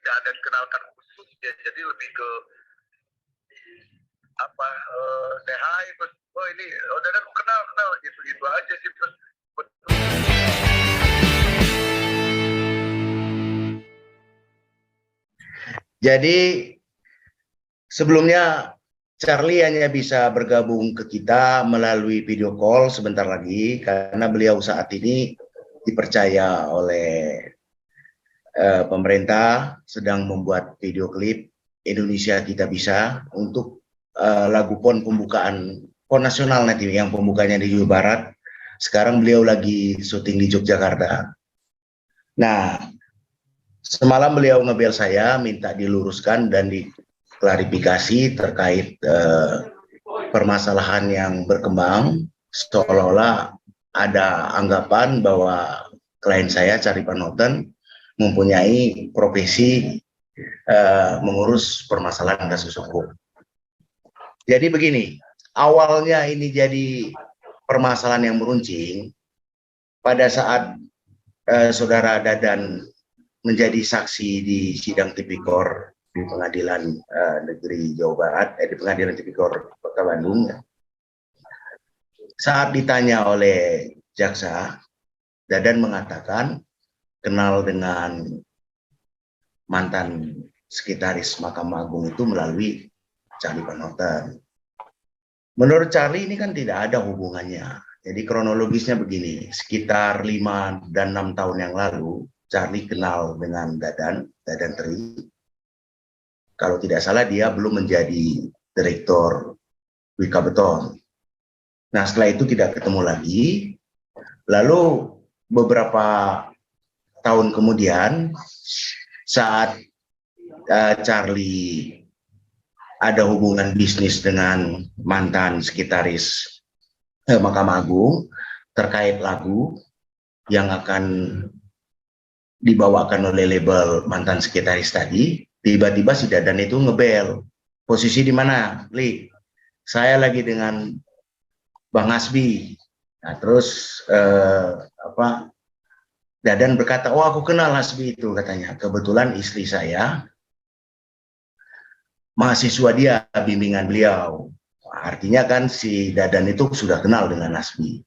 tidak ada dikenalkan khusus ya, jadi lebih ke apa say hi, terus oh ini Dadan kenal gitu aja sih. Terus jadi sebelumnya Charlie hanya bisa bergabung ke kita melalui video call sebentar lagi karena beliau saat ini dipercaya oleh pemerintah sedang membuat video klip Indonesia Kita Bisa untuk lagu PON pembukaan PON nasional nanti yang pembukanya di Jawa Barat. Sekarang beliau lagi syuting di Yogyakarta. Nah, semalam beliau ngebel saya minta diluruskan dan diklarifikasi terkait permasalahan yang berkembang, seolah-olah ada anggapan bahwa klien saya Charlie Van Houten mempunyai profesi mengurus permasalahan kasus hukum. Jadi begini, awalnya ini jadi permasalahan yang meruncing pada saat saudara Dadan menjadi saksi di sidang tipikor di Pengadilan Negeri Jawa Barat, di Pengadilan Tipikor Kota Bandung. Saat ditanya oleh jaksa, Dadan mengatakan kenal dengan mantan sekretaris Mahkamah Agung itu melalui Charlie Van Houten. Menurut Charlie ini kan tidak ada hubungannya. Jadi kronologisnya begini, sekitar 5 dan 6 tahun yang lalu, Charlie kenal dengan Dadan Tri. Kalau tidak salah dia belum menjadi direktur Wika Beton. Nah setelah itu tidak ketemu lagi. Lalu beberapa tahun kemudian saat Charlie ada hubungan bisnis dengan mantan sekretaris Mahkamah Agung terkait lagu yang akan dibawakan oleh label mantan sekretaris tadi, tiba-tiba si Dadan itu ngebel. Posisi di mana, Li? Saya lagi dengan Bang Hasbi. Nah, terus Dadan berkata, oh aku kenal Hasbi itu katanya. Kebetulan istri saya mahasiswa dia, bimbingan beliau. Artinya kan si Dadan itu sudah kenal dengan Hasbi.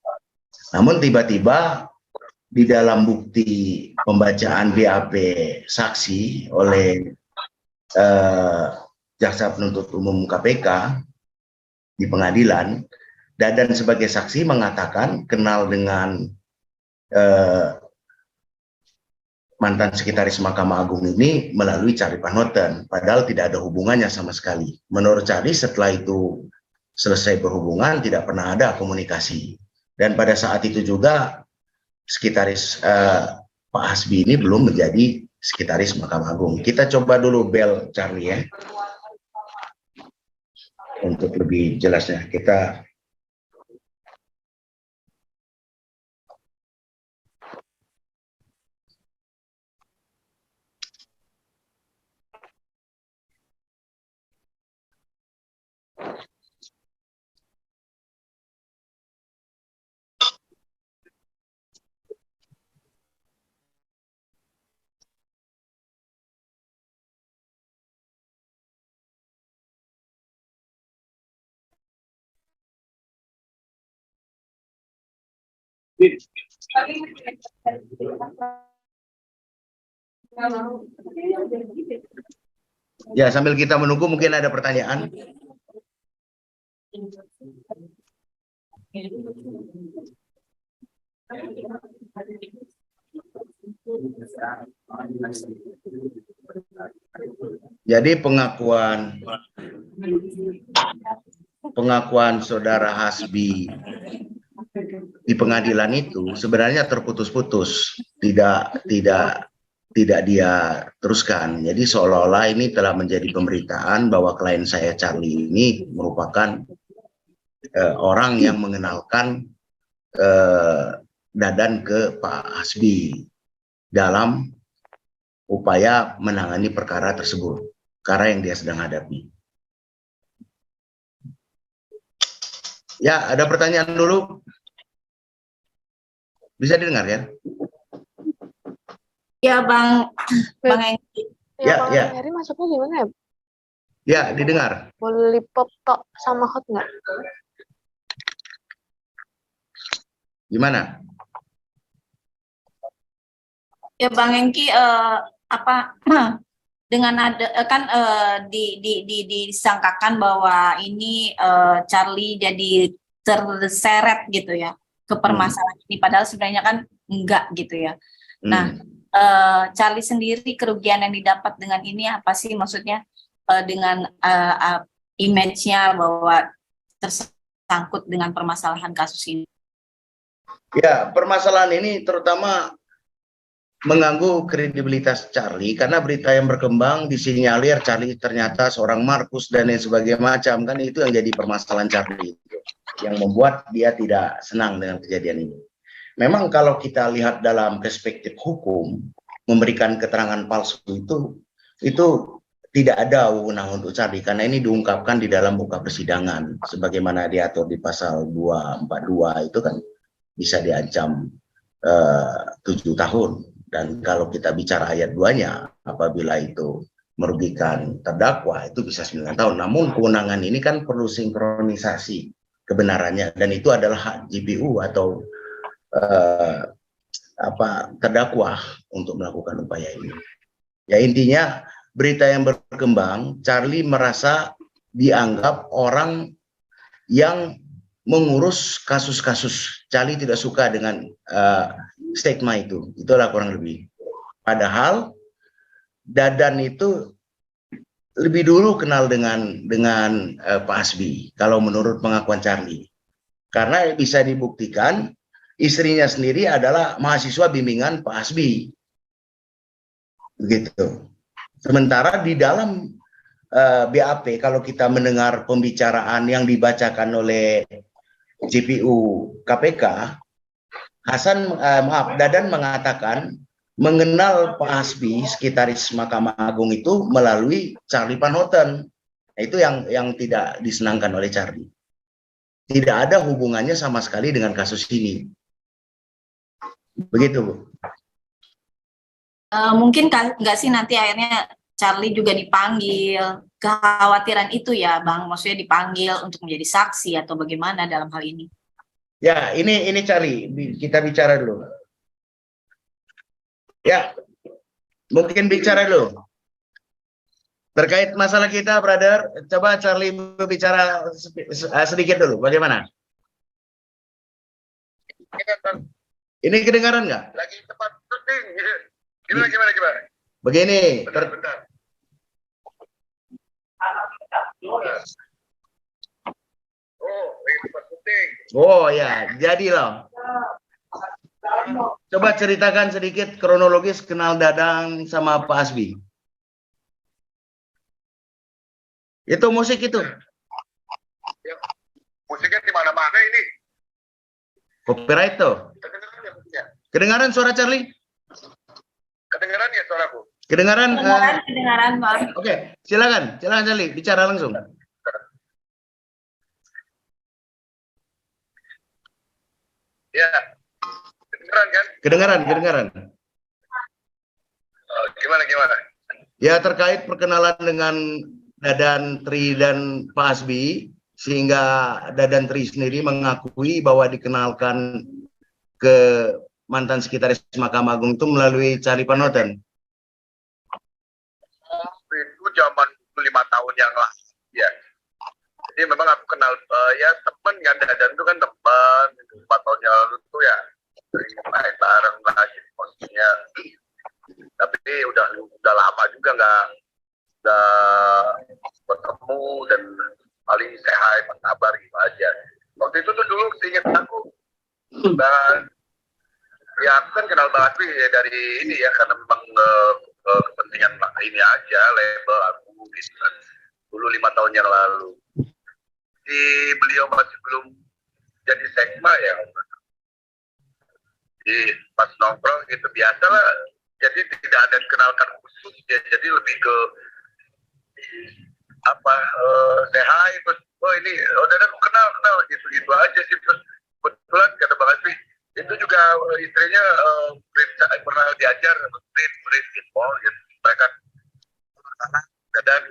Namun tiba-tiba di dalam bukti pembacaan BAP saksi oleh jaksa penuntut umum KPK di pengadilan, Dadan sebagai saksi mengatakan kenal dengan mantan sekretaris Mahkamah Agung ini melalui Charlie Van Houten, padahal tidak ada hubungannya sama sekali. Menurut Charlie setelah itu selesai berhubungan tidak pernah ada komunikasi. Dan pada saat itu juga sekretaris Pak Hasbi ini belum menjadi sekretaris Mahkamah Agung. Kita coba dulu bel Charlie ya. Untuk lebih jelasnya kita ya sambil kita menunggu mungkin ada pertanyaan. Jadi pengakuan saudara Hasbi di pengadilan itu sebenarnya terputus-putus, tidak dia teruskan. Jadi seolah-olah ini telah menjadi pemberitaan bahwa klien saya Charlie ini merupakan orang yang mengenalkan Dadan ke Pak Hasbi dalam upaya menangani perkara tersebut, perkara yang dia sedang hadapi. Ya, ada pertanyaan dulu? Bisa didengar ya? Ya, Bang Engki. Ya, Kalau ya. Heri masuknya gimana ya? Ya, didengar. Lollipop tok sama hot nggak? Gimana? Ya Bang Hengki, apa dengan ada kan disangkakan bahwa ini Charlie jadi terseret gitu ya ke permasalahan ini, padahal sebenarnya kan enggak gitu ya. Nah, Charlie sendiri kerugian yang didapat dengan ini apa sih, maksudnya dengan image-nya bahwa tersangkut dengan permasalahan kasus ini? Ya, permasalahan ini terutama mengganggu kredibilitas Charlie karena berita yang berkembang disinyalir Charlie ternyata seorang Markus dan lain sebagainya macam, kan itu yang jadi permasalahan Charlie itu, yang membuat dia tidak senang dengan kejadian ini. Memang kalau kita lihat dalam perspektif hukum, memberikan keterangan palsu itu tidak ada wewenang untuk Charlie karena ini diungkapkan di dalam muka persidangan sebagaimana diatur di pasal 242 itu kan bisa diancam 7 tahun. Dan kalau kita bicara ayat 2-nya, apabila itu merugikan terdakwa, itu bisa 9 tahun. Namun kewenangan ini kan perlu sinkronisasi kebenarannya, dan itu adalah hak JPU atau terdakwa untuk melakukan upaya ini. Ya, intinya berita yang berkembang, Charlie merasa dianggap orang yang mengurus kasus-kasus. Charlie tidak suka dengan stigma itu, itulah kurang lebih. Padahal Dadan itu lebih dulu kenal dengan Pak Hasbi, kalau menurut pengakuan Charlie, karena bisa dibuktikan istrinya sendiri adalah mahasiswa bimbingan Pak Hasbi, begitu. Sementara di dalam BAP, kalau kita mendengar pembicaraan yang dibacakan oleh JPU KPK, Dadan mengatakan mengenal Pak Hasbi, sekretaris Mahkamah Agung itu melalui Charlie Van Houten. Itu yang tidak disenangkan oleh Charlie. Tidak ada hubungannya sama sekali dengan kasus ini. Begitu, Bu. Mungkin nggak sih nanti akhirnya Charlie juga dipanggil, kekhawatiran itu ya Bang, maksudnya dipanggil untuk menjadi saksi atau bagaimana dalam hal ini? Ya, ini Charlie, kita bicara dulu. Ya, mungkin bicara dulu. Terkait masalah kita, brother, coba Charlie berbicara sedikit dulu, bagaimana? Ini kedengaran nggak? Lagi tempat syuting. Gimana? Begini. Bentar. Oh, lagi tempat syuting. Oh ya, jadi loh. Coba ceritakan sedikit kronologis kenal Dadang sama Pak Hasbi. Itu musik itu. Ya, musiknya di mana-mana ini. Copyright tuh. Kedengeran ya musiknya? Kedengaran suara Charlie? Kedengeran ya suaraku? Kedengaran? Kedengaran Bang. Oke, silakan Charlie, bicara langsung. Ya, kedengeran kan? Kedengaran. Gimana? Ya, terkait perkenalan dengan Dadan Tri dan Pak Hasbi, sehingga Dadan Tri sendiri mengakui bahwa dikenalkan ke mantan sekretaris Mahkamah Agung itu melalui Charlie Van Houten. Itu zaman 5 tahun yang lalu ya. Jadi memang aku kenal ya teman kan, Dadan itu kan teman 4 tahun yang lalu tuh ya sering main bareng lah gitu posisinya. Tapi udah lama juga nggak bertemu dan paling say hi, kabar gitu aja. Waktu itu tuh dulu seingat aku, dan ya aku kan kenal Mbak Asri ya dari ini ya, karena memang kepentingan ini aja, label aku gitu kan. Dulu 5 tahun yang lalu. Beliau masih belum jadi sekma ya. Jadi pas nongkrong gitu biasa lah. Jadi tidak ada kenalkan khusus ya. Jadi lebih ke say hi, terus ini udah aku kenal gitu aja sih. Terus kebetulan kata Bang Asri itu juga istrinya pernah diajar print gitu. Mereka dan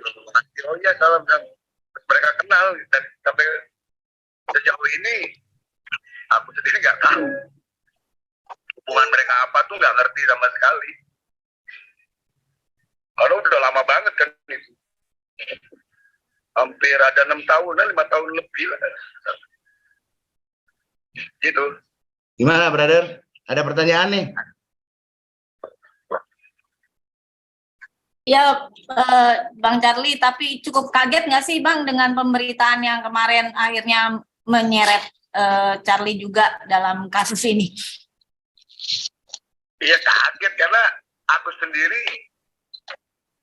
oh iya salam dan mereka kenal dan sampai sejauh ini aku sendiri nggak tahu hubungan mereka apa tuh, nggak ngerti sama sekali. Karena udah lama banget kan itu. Hampir ada 6 tahunan, 5 tahun lebih lah. Gitu. Gimana, brother? Ada pertanyaan nih? Ya, Bang Charlie, tapi cukup kaget nggak sih Bang dengan pemberitaan yang kemarin akhirnya menyeret Charlie juga dalam kasus ini? Iya kaget karena aku sendiri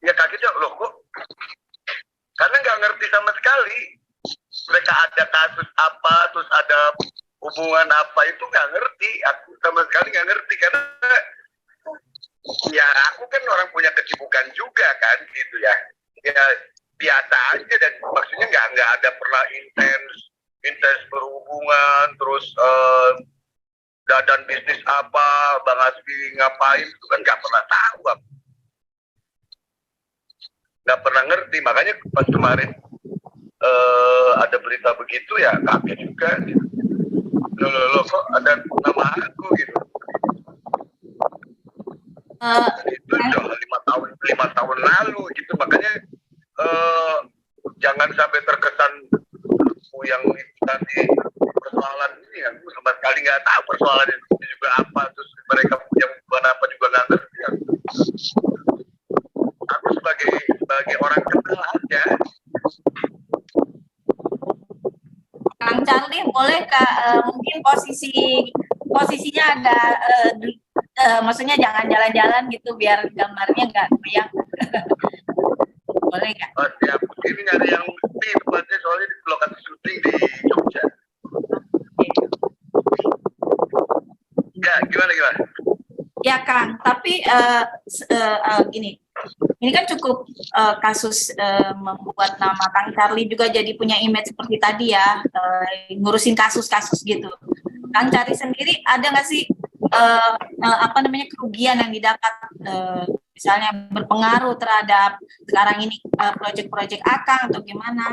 ya kagetnya loh kok. Karena nggak ngerti sama sekali. Mereka ada kasus apa, terus ada hubungan apa itu nggak ngerti. Aku sama sekali nggak ngerti karena ya aku kan orang punya kesibukan juga kan gitu ya. Ya biasa aja dan maksudnya nggak ada pernah intens berhubungan terus dan bisnis apa, Bang Hasbi ngapain itu kan nggak pernah tahu aku. Nggak pernah ngerti, makanya pas kemarin ada berita begitu ya kaget juga gitu. Loh kok ada nama aku gitu. Itu udah 5 tahun lalu gitu, makanya jangan sampai terkesan aku yang tadi persoalan ini aku sama sekali nggak tahu persoalan itu juga apa, terus mereka punya hubungan apa juga nggak ngerti. Aku sebagai orang kenal aja. Kang Charlie, boleh mungkin posisinya ada, maksudnya jangan jalan-jalan gitu biar gambarnya nggak goyang. Boleh nggak? Ya, ini nyari yang sepi tempatnya soalnya di lokasi syuting di Jogja. Ya, gimana? Ya Kang, tapi gini, ini kan cukup kasus membuat nama Kang Charlie juga jadi punya image seperti tadi ya, ngurusin kasus-kasus gitu. Kang Charlie sendiri ada nggak sih kerugian yang didapat, misalnya berpengaruh terhadap sekarang ini proyek-proyek Akang atau gimana?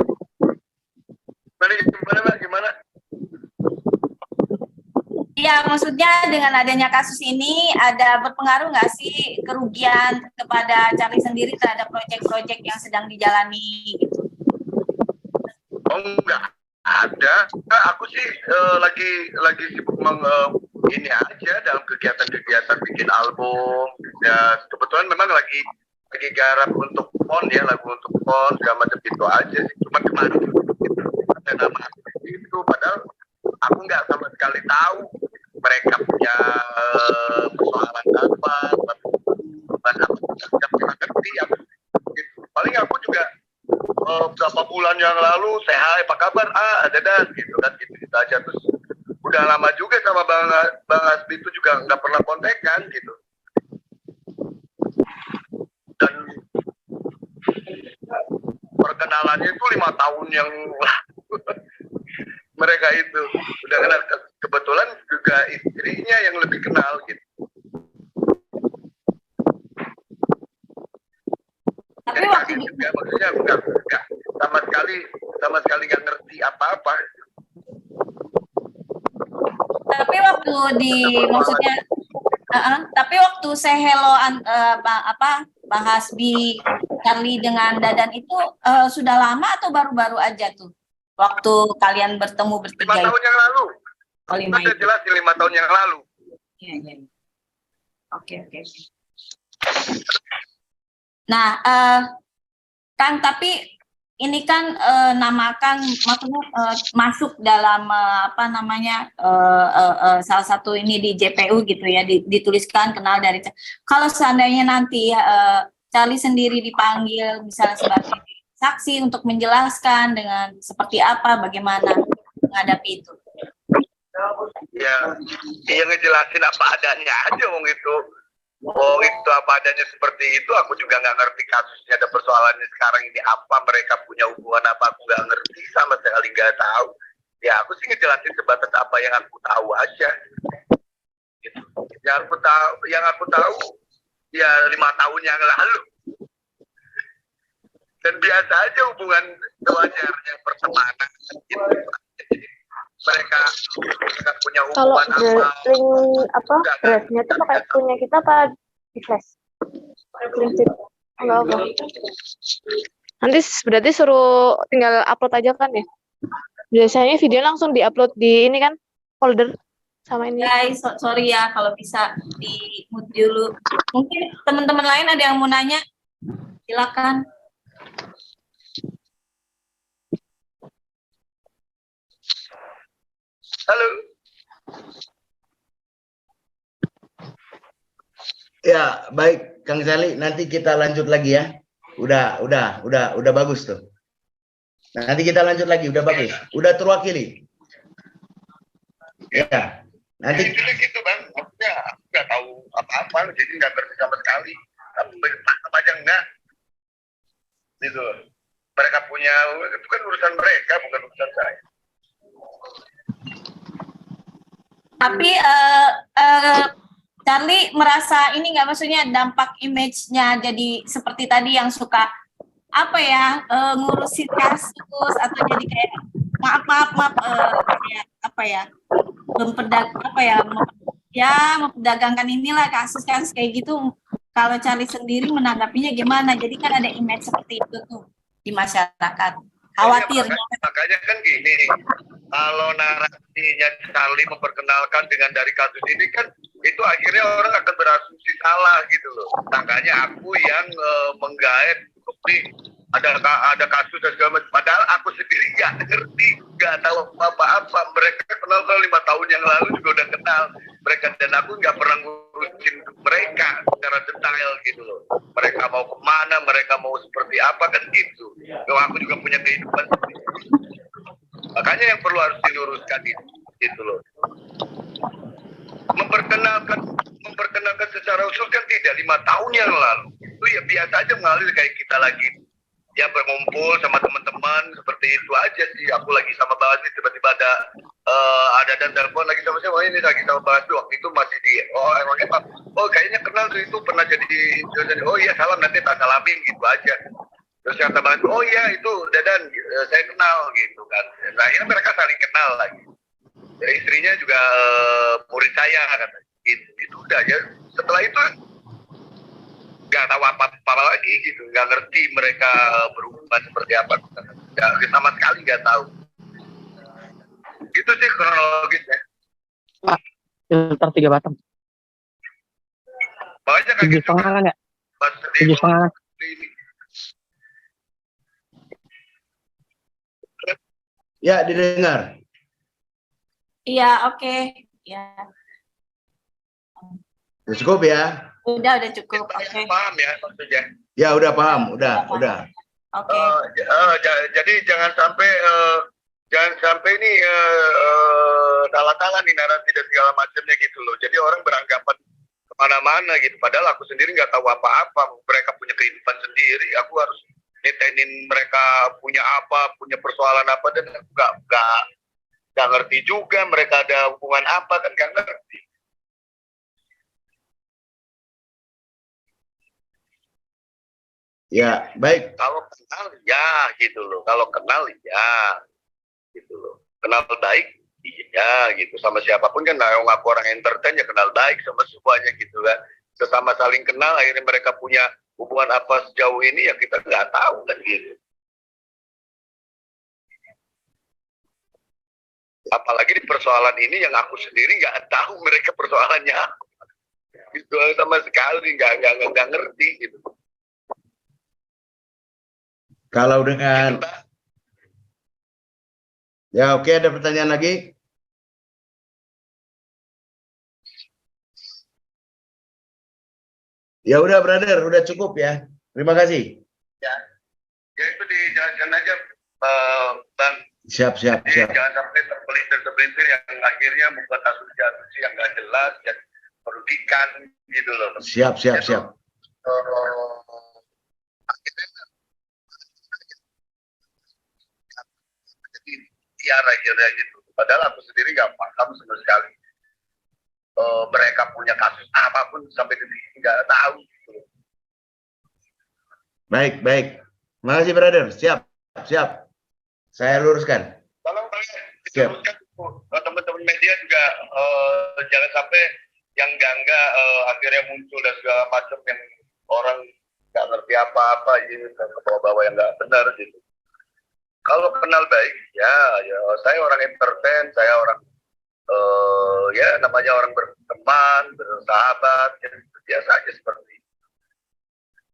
Gimana? Ya, maksudnya dengan adanya kasus ini ada berpengaruh nggak sih kerugian kepada Charlie sendiri terhadap proyek-proyek yang sedang dijalani gitu? Oh enggak ada. Nah, aku sih lagi sibuk ini aja dalam kegiatan-kegiatan bikin album. Ya kebetulan memang lagi garap untuk PON ya, lagu untuk PON segala macam itu aja sih. Cuma kemarin ada nama itu, padahal aku nggak sama sekali tahu mereka punya persoalan apa, nggak pernah ngerti aku. Gitu. Paling aku juga beberapa bulan yang lalu saya hai apa kabar ada dan gitu kan gitu aja, terus udah lama juga sama Bang Hasbi itu juga nggak pernah kontekan gitu. Dan perkenalannya itu 5 tahun yang mereka itu udah kenal, kebetulan juga istrinya yang lebih kenal gitu. Tapi jadi waktu juga maksudnya aku nggak sama sekali nggak ngerti apa-apa. Tapi waktu maksudnya tapi waktu say hello Bang Hasbi, Charlie dengan Dadan itu sudah lama atau baru-baru aja tuh waktu kalian bertemu bertiga? 5 tahun yang lalu. Oh, 5 itu jelas 5 tahun yang lalu. Iya. Oke. Nah, Kang, tapi ini kan namakan maksudnya masuk dalam salah satu ini di JPU gitu ya, dituliskan kenal dari. Kalau seandainya nanti Charlie sendiri dipanggil misalnya sebagai saksi untuk menjelaskan dengan seperti apa, bagaimana menghadapi itu? Ya ngejelasin apa adanya aja wong itu. Itu apa adanya seperti itu, aku juga nggak ngerti kasusnya, ada persoalannya sekarang ini apa, mereka punya hubungan apa, aku nggak ngerti sama sekali, nggak tahu. Ya aku sih ngejelasin sebatas apa yang aku tahu aja. Gitu. Yang aku tahu ya 5 tahun yang lalu. Dan biasa aja hubungan wajarnya pertemanan gitu. Mereka punya Kalau hubungan apa? link apa drive-nya tuh pakai punya kita apa di flash? Prinsip enggak apa. Nanti berarti suruh tinggal upload aja kan ya? Biasanya video langsung diupload di ini kan folder sama ini. Guys, sorry ya kalau bisa di mute dulu. Mungkin teman-teman lain ada yang mau nanya, silakan. Halo. Ya, baik Kang Sali, nanti kita lanjut lagi ya. Udah bagus tuh. Nanti kita lanjut lagi, udah bagus. Udah terwakili. Ya, nanti Itu gitu bang, maksudnya aku nggak tahu apa-apa, jadi nggak ngerti sama sekali. Sama aja enggak, gitu. Mereka punya, itu kan urusan mereka, bukan urusan saya. Tapi Charlie merasa ini nggak, maksudnya dampak image-nya jadi seperti tadi yang suka apa ya, ngurusin kasus atau jadi kayak maaf kayak apa ya, memperdagangkan inilah kasus-kasus kayak gitu. Kalau Charlie sendiri menanggapinya gimana? Jadi kan ada image seperti itu tuh di masyarakat. Khawatirnya. Makanya kan gini, kalau narasinya Charlie memperkenalkan dengan dari kasus ini kan, itu akhirnya orang akan berasumsi salah gitu loh. Makanya aku yang menggait seperti ada kasus dan segala macam. Padahal aku sendiri nggak ngerti, nggak tahu apa-apa. Mereka kenal 5 tahun yang lalu juga udah kenal. Mereka dan aku nggak pernah ngurusin mereka secara detail gitu loh. Mereka mau kemana, mereka mau seperti apa kan gitu. Kalau aku juga punya kehidupan sendiri. Makanya yang perlu harus diluruskan itu gitu loh. Memperkenalkan secara usul kan tidak 5 tahun yang lalu. Itu ya biasa aja mengalir kayak kita lagi ya berkumpul sama teman-teman seperti itu aja sih. Aku lagi sama Basri, tiba-tiba ada dan telepon lagi sama saya, oh ini lagi sama Basri, waktu itu masih di emangnya Pak, oh kayaknya kenal itu pernah jadi oh iya salam, nanti tak salamin gitu aja. Terus kata Basri, oh iya itu Dadan, saya kenal gitu kan. Nah akhirnya mereka saling kenal lagi. Jadi istrinya juga murid saya kata itu udah aja. Setelah itu nggak tahu apa-apa lagi gitu, nggak ngerti mereka berhubungan seperti apa, nggak sama sekali nggak tahu. Itu sih kronologisnya. Pak, filter 3 batang. Makanya kayak gitu kan, kan ya? pas 7,5. ini. ya didengar. Iya, oke. Ya. Cukup ya? Udah cukup. Oke. Paham ya maksudnya? Ya udah paham, udah. Oke. Jadi jangan sampai ini salah-salah nih narasi dan segala macamnya gitu loh. Jadi orang beranggapan kemana-mana gitu. Padahal aku sendiri nggak tahu apa-apa. Mereka punya kehidupan sendiri. Aku harus nyetenin mereka punya apa, punya persoalan apa, dan aku nggak ngerti juga mereka ada hubungan apa, kan nggak ngerti. Ya, baik. Kalau kenal ya gitu loh. Kalau kenal ya gitu loh. Kenal baik iya gitu. Sama siapapun kan aku orang entertain ya kenal baik sama semuanya gitu kan. Sesama saling kenal akhirnya mereka punya hubungan apa sejauh ini ya kita nggak tahu kan gitu. Apalagi di persoalan ini yang aku sendiri nggak tahu mereka persoalannya apa. Gitu sama sekali nggak ngerti gitu. Kalau dengan ya oke, ada pertanyaan lagi? Ya udah brother, udah cukup ya. Terima kasih. Ya itu dijalankan aja Bang. Siap. Jangan sampai terpelintir yang akhirnya membuat asumsi yang nggak jelas yang merugikan gitu loh. Siap. Akhirnya gitu. Padahal aku sendiri nggak paham sama sekali. Mereka punya kasus apapun sampai detik ini nggak tahu. Gitu. Baik. Makasih brother. Siap. Siap. Saya luruskan. Tolong Siap. diteruskan teman-teman media juga jangan sampai yang enggak akhirnya muncul dan segala macam yang orang nggak ngerti apa-apa ini ke bawah-bawah yang nggak benar gitu. Kalau kenal baik ya saya orang entertain, saya orang ya namanya orang berteman, bersahabat, ya, biasa aja seperti itu.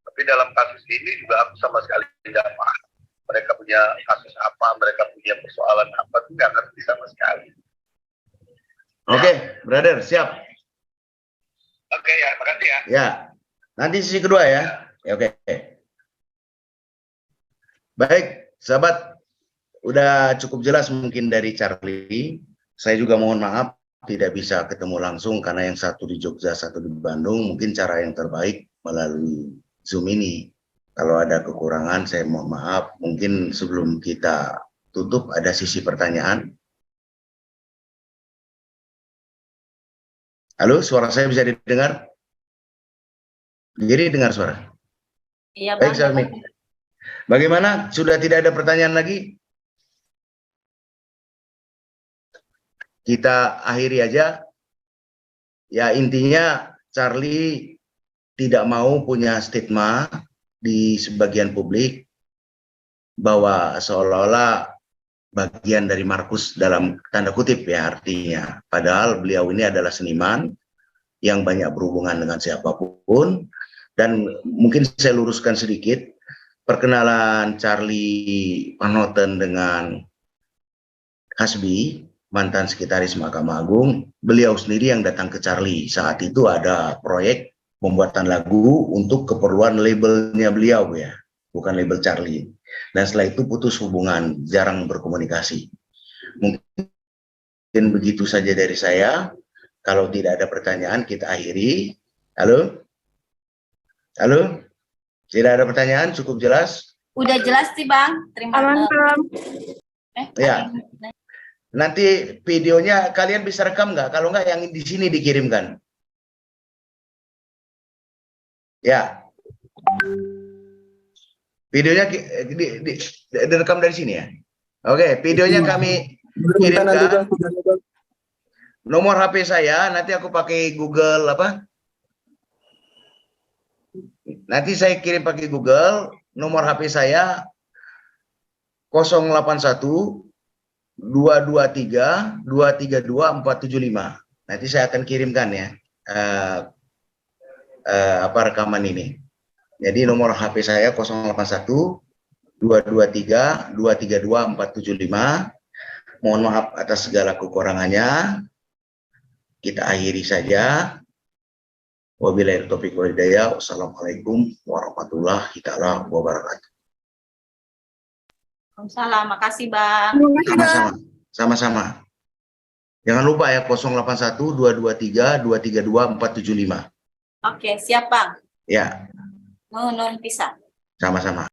Tapi dalam kasus ini juga aku sama sekali tidak paham. Mereka punya kasus apa, mereka punya persoalan apa, itu nggak ngerti sama sekali. Oke, brother, siap. Oke ya, makasih ya. Ya, nanti sesi kedua ya. Ya, oke. Baik, sahabat, udah cukup jelas mungkin dari Charlie. Saya juga mohon maaf tidak bisa ketemu langsung karena yang satu di Jogja, satu di Bandung. Mungkin cara yang terbaik melalui Zoom ini. Kalau ada kekurangan, saya mohon maaf. Mungkin sebelum kita tutup, ada sisi pertanyaan. Halo, suara saya bisa didengar? Jadi dengar suara? Iya, Baik, Bang. Salmi. Bagaimana? Sudah tidak ada pertanyaan lagi? Kita akhiri aja. Ya, intinya Charlie tidak mau punya stigma di sebagian publik bahwa seolah-olah bagian dari Markus dalam tanda kutip ya artinya. Padahal beliau ini adalah seniman yang banyak berhubungan dengan siapapun. Dan mungkin saya luruskan sedikit, perkenalan Charlie Van Houten dengan Hasbi, mantan sekretaris Mahkamah Agung, beliau sendiri yang datang ke Charlie. Saat itu ada proyek pembuatan lagu untuk keperluan labelnya beliau ya, bukan label Charlie. Dan setelah itu putus hubungan, jarang berkomunikasi. Mungkin begitu saja dari saya. Kalau tidak ada pertanyaan, kita akhiri. Halo? Halo? Tidak ada pertanyaan, cukup jelas? Udah jelas sih, Bang. Terima kasih. Ya. Nanti videonya kalian bisa rekam nggak? Kalau nggak, yang di sini dikirimkan. Ya. Videonya direkam dari sini ya. Oke, videonya kami kirimkan. Nomor HP saya nanti aku pakai Google apa? Nanti saya kirim pakai Google. Nomor HP saya 081 223 232 475. Nanti saya akan kirimkan ya rekaman ini. Jadi nomor HP saya 081 223 232 475. Mohon maaf atas segala kekurangannya. Kita akhiri saja. Wabillahi taufiq wal hidayah. Wassalamualaikum warahmatullahi taala wabarakatuh. Waalaikumsalam. Makasih, Bang. Sama-sama. Sama-sama. Jangan lupa ya 081 223 232 475. Oke, siap, Bang. Ya. Nuhun pisan. Sama-sama.